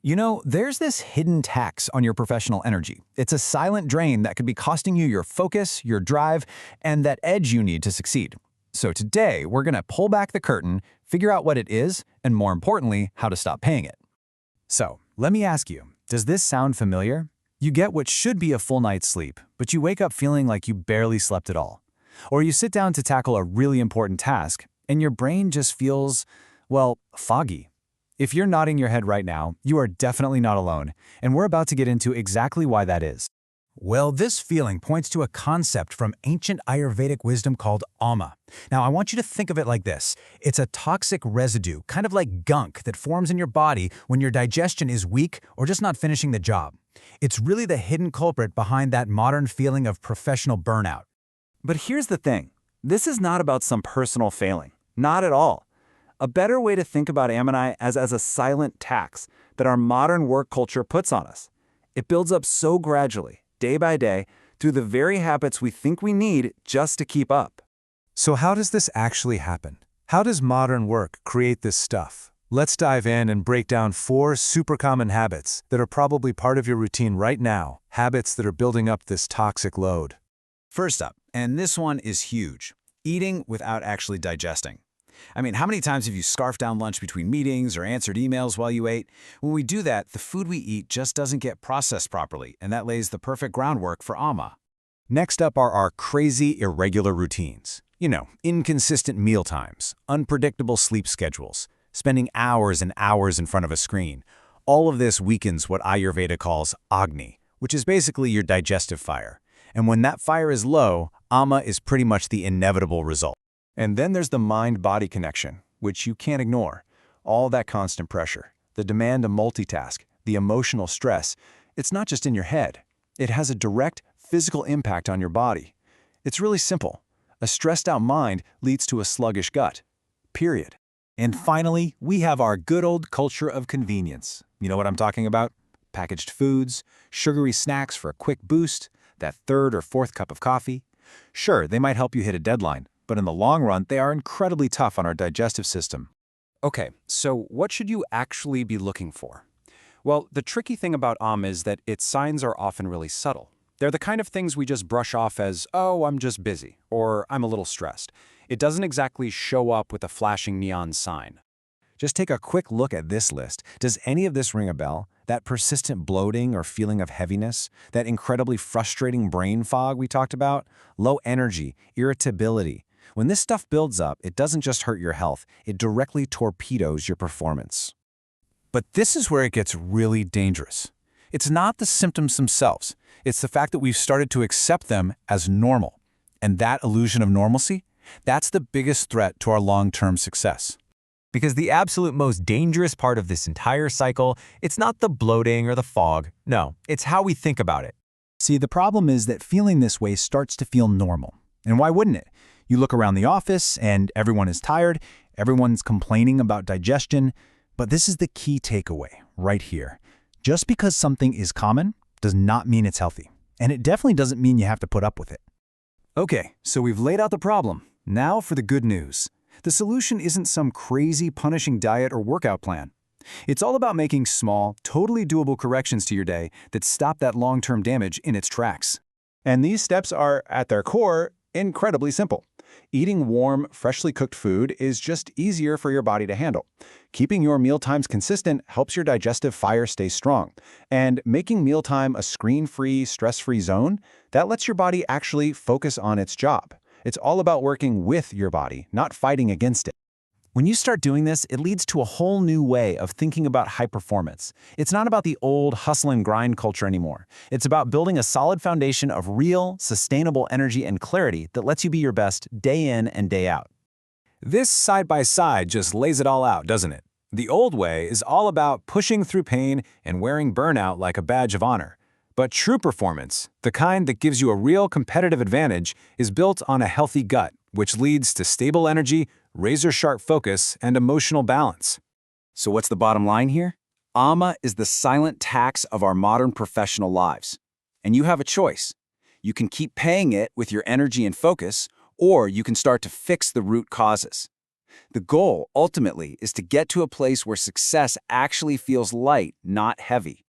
You know, there's this hidden tax on your professional energy. It's a silent drain that could be costing you your focus, your drive, and that edge you need to succeed. So today, we're going to pull back the curtain, figure out what it is, and more importantly, how to stop paying it. So, let me ask you, does this sound familiar? You get what should be a full night's sleep, but you wake up feeling like you barely slept at all. Or you sit down to tackle a really important task, and your brain just feels, well, foggy. If you're nodding your head right now, you are definitely not alone, and we're about to get into exactly why that is. Well, this feeling points to a concept from ancient Ayurvedic wisdom called ama. Now, I want you to think of it like this. It's a toxic residue, kind of like gunk that forms in your body when your digestion is weak or just not finishing the job. It's really the hidden culprit behind that modern feeling of professional burnout. But here's the thing. This is not about some personal failing. Not at all. A better way to think about AMI as a silent tax that our modern work culture puts on us. It builds up so gradually, day by day, through the very habits we think we need just to keep up. So how does this actually happen? How does modern work create this stuff? Let's dive in and break down 4 super common habits that are probably part of your routine right now, habits that are building up this toxic load. First up, and this one is huge, eating without actually digesting. I mean, how many times have you scarfed down lunch between meetings or answered emails while you ate? When we do that, the food we eat just doesn't get processed properly, and that lays the perfect groundwork for AMA. Next up are our crazy, irregular routines. Inconsistent meal times, unpredictable sleep schedules, spending hours and hours in front of a screen. All of this weakens what Ayurveda calls Agni, which is basically your digestive fire. And when that fire is low, AMA is pretty much the inevitable result. And then there's the mind-body connection, which you can't ignore. All that constant pressure, the demand to multitask, the emotional stress, it's not just in your head. It has a direct physical impact on your body. It's really simple. A stressed-out mind leads to a sluggish gut. Period. And finally, we have our good old culture of convenience. You know what I'm talking about? Packaged foods, sugary snacks for a quick boost, that 3rd or 4th cup of coffee. Sure, they might help you hit a deadline, but in the long run, they are incredibly tough on our digestive system. Okay, so what should you actually be looking for? Well, the tricky thing about is that its signs are often really subtle. They're the kind of things we just brush off as, oh, I'm just busy, or I'm a little stressed. It doesn't exactly show up with a flashing neon sign. Just take a quick look at this list. Does any of this ring a bell? That persistent bloating or feeling of heaviness? That incredibly frustrating brain fog we talked about? Low energy, irritability. When this stuff builds up, it doesn't just hurt your health, it directly torpedoes your performance. But this is where it gets really dangerous. It's not the symptoms themselves. It's the fact that we've started to accept them as normal. And that illusion of normalcy, that's the biggest threat to our long-term success. Because the absolute most dangerous part of this entire cycle, it's not the bloating or the fog. No, it's how we think about it. See, the problem is that feeling this way starts to feel normal. And why wouldn't it? You look around the office and everyone is tired, everyone's complaining about digestion, but this is the key takeaway right here. Just because something is common does not mean it's healthy, and it definitely doesn't mean you have to put up with it. Okay, so we've laid out the problem. Now for the good news. The solution isn't some crazy punishing diet or workout plan. It's all about making small, totally doable corrections to your day that stop that long-term damage in its tracks. And these steps are, at their core, incredibly simple. Eating warm, freshly cooked food is just easier for your body to handle. Keeping your meal times consistent helps your digestive fire stay strong. And making mealtime a screen-free, stress-free zone, that lets your body actually focus on its job. It's all about working with your body, not fighting against it. When you start doing this, it leads to a whole new way of thinking about high performance. It's not about the old hustle and grind culture anymore. It's about building a solid foundation of real, sustainable energy and clarity that lets you be your best day in and day out. This side-by-side just lays it all out, doesn't it? The old way is all about pushing through pain and wearing burnout like a badge of honor. But true performance, the kind that gives you a real competitive advantage, is built on a healthy gut, which leads to stable energy, razor-sharp focus, and emotional balance. So what's the bottom line here? AMA is the silent tax of our modern professional lives. And you have a choice. You can keep paying it with your energy and focus, or you can start to fix the root causes. The goal, ultimately, is to get to a place where success actually feels light, not heavy.